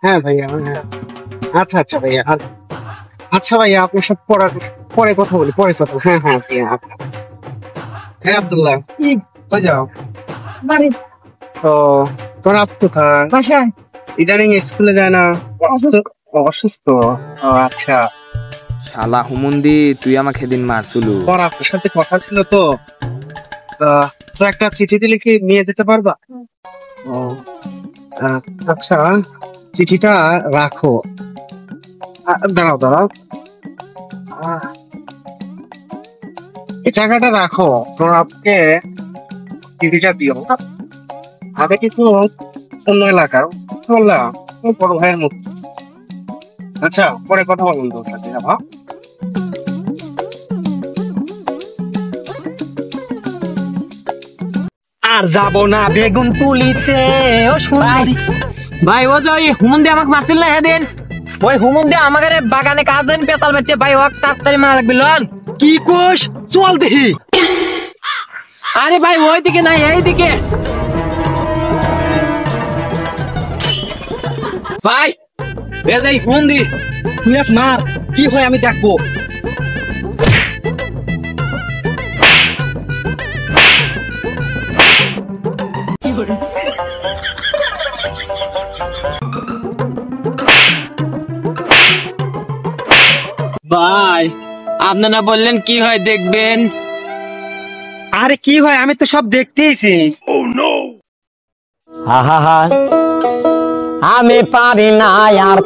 হ্যাঁ ভাইয়া, হ্যাঁ। আচ্ছা আচ্ছা ভাইয়া, আচ্ছা ভাইয়া, আপনি সব পরে কথা বলি, পরে কথা। হ্যাঁ হ্যাঁ ভাইয়া, হ্যাঁ আব্দুল্লাহ, কি হয়ে যাও বাড়ি? ও, তোর আপ কোথায়? বাসায়। ইদানিং স্কুলে যায় না? অসুস্থ? ও আচ্ছা। শালা হুমুন্দি, তুই আমাকে সেদিন মারছিলু। তোর আপনার সাথে কথা ছিল তো, তো একটা চিঠি দিলে কি নিয়ে যেতে পারবা? ও আহ, আচ্ছা, চিঠিটা রাখো। দাঁড়াও দাঁড়াও, আহ, এই টাকাটা রাখো, তোর আপকে চিঠিটা দিও। আগে কিন্তু অন্য এলাকার, বললাম বড় ভাইয়ের মতো। আচ্ছা, পরে কথা বলুন তোর সাথে, হ্যাঁ। আর যাব না বেগুন তুলিতে ও সুন্দরী। ভাই ও যে ওই হুমুন্দি আমাকে মারছিল না সেদিন, ওই হুমুন্দি আমাকে বাগানে কাজ দেন পেতাল মারতে, ভাই ওকে তাড়াতাড়ি মারা লাগবে লন। কি কোষ, চল দেখি। আরে ভাই ওই দিকে না, এইদিকে ভাই। এ যাই হুমুন্দি, তুই এক মার, কি হয় আমি দেখবো। ভাই আপনারা বললেন কি হয় দেখবেন। আরে কি হয়, আমি তো সব দেখতেইছি। আমি পারি না আর